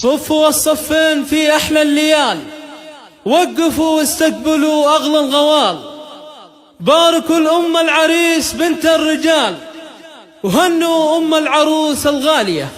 صفوا الصفين في أحلى الليال، وقفوا واستقبلوا أغلى الغوال، باركوا الأم العريس بنت الرجال، وهنوا أم العروس الغالية.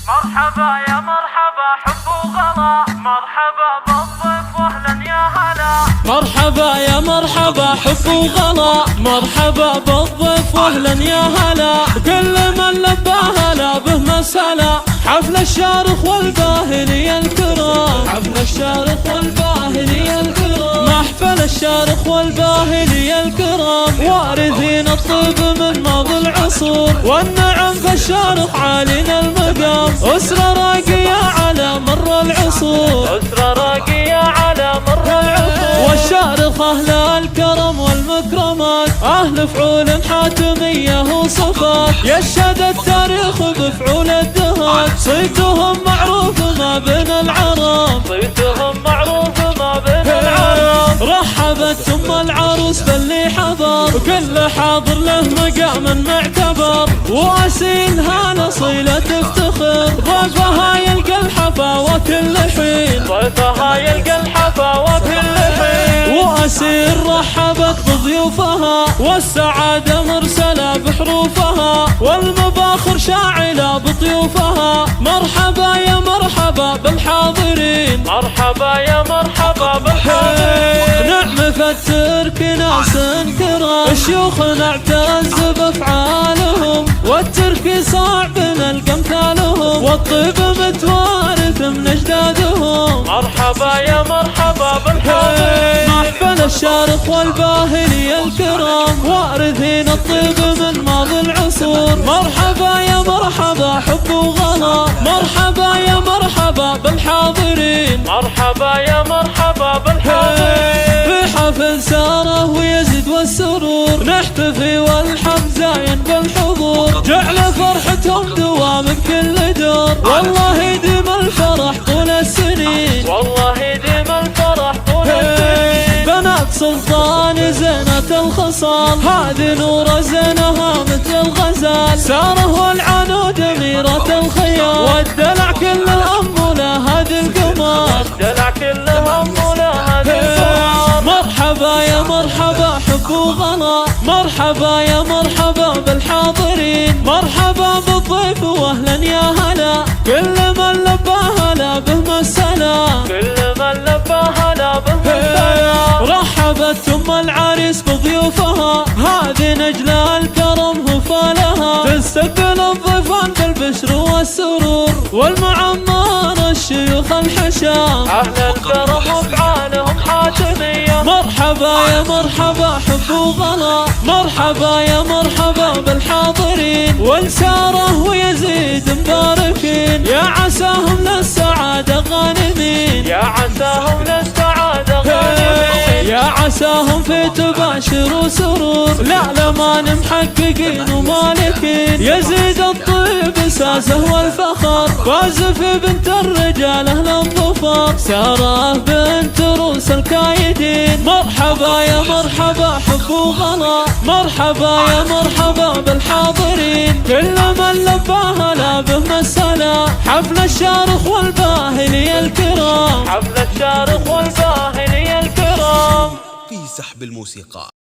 مرحبا يا مرحبا حب وغلا، مرحبا بالضيف واهلا يا هلا. مرحبا يا مرحبا حب وغلا، مرحبا بالضيف واهلا يا هلا. كل من لبى هلا به مسهلا، حفل الشارخ والباهلي الكرام، حفل الشارخ والباهلي الكرام، محفل الشارخ والباهلي الكرام، وارثين الطيب من ماضي العصور، والنعم فالشارخ عالينا المقام، أسرة راقية على مر العصور، أسرة راقية على مر العصور، والشارخ أهل الكرم والمكرمات، أهل فعول حاتمية وصفات، يشهد التاريخ بفعول الدهات، صيتهم معروف ما بين العرب، صيتهم معروف ما بين العرب. رحبت أم العروس باللي حضر، وكل حاضر له مقام معتبر، وأسيل هانا صيلة تفتخر، ضيفها يلقى الحفاوة كل حين، ضيفها يلقى الحفاوة كل حين، وأسير رحبت بضيوفها، والسعادة مرسلة بحروفها، والمباخر شاعلة بطيوفها، مرحبا يا مرحبا بالحاضرين، مرحبا يا مرحبا بالحاضرين. نعم فالترك ناس كرام، الشيوخ نعتز بافعالهم، والترك صعب نلقى امثالهم، والطيب متوارث من اجدادهم. مرحبا يا مرحبا بالحاضرين. محفل الشارخ والباهلي الكرام، وارثين الطيب من ماضي العصور، مرحبا يا مرحبا حب وغلا، مرحبا يا مرحبا بالحاضرين، مرحبا يا مرحبا بالحاضرين. في حفل ساره ويزيد والسرور، نحتفي والحمد زاين بالحضور، جعل فرحتهم دوام بكل دور، والله يديم الفرح طول السنين، والله يديم الفرح طول السنين. بنات سلطان زينة الخصال، هذه نور زينها مثل الغزال، ساره والعنود أميرة الخيال، والدلع كله أم لهذه القمر، الدلع كله أم لهذه القمر. مرحبا يا مرحبا حب وغلا، مرحبا يا مرحبا بالحاضرين، مرحبا بالضيف واهلا يا هلا، كل من لبى هلا به مسهلا، كل من لبى هلا به مسهلا. رحبت أم العريس بضيوفها، هذه نجلة الكرم هفالها، تستقبل الضيفان بالبشر والسرور، والمعمر الشيوخ الحشام، أهل الكرم وافعالهم حاتمية. مرحبا يا مرحبا حب وغلا، مرحبا يا مرحبا بالحاضرين، والساره ويزيد مباركين، يا عساهم للسعادة غانمين، يا عساهم للسعادة غانمين، يا عساهم في تباشر وسرور، لألمان محققين ومالكين، يزيد الطيب ساسه والفخر، فاز في بنت الرجال أهل الظفر، ساره بنت روس الكايدين، مرحبا يا مرحبا حب وغلا، مرحبا يا مرحبا بالحاضرين، كل من لبى هلا به مسهلا، حفل الشارخ والباهلي الكرام، حفل الشارخ والباهلي الكرام. في سحب الموسيقى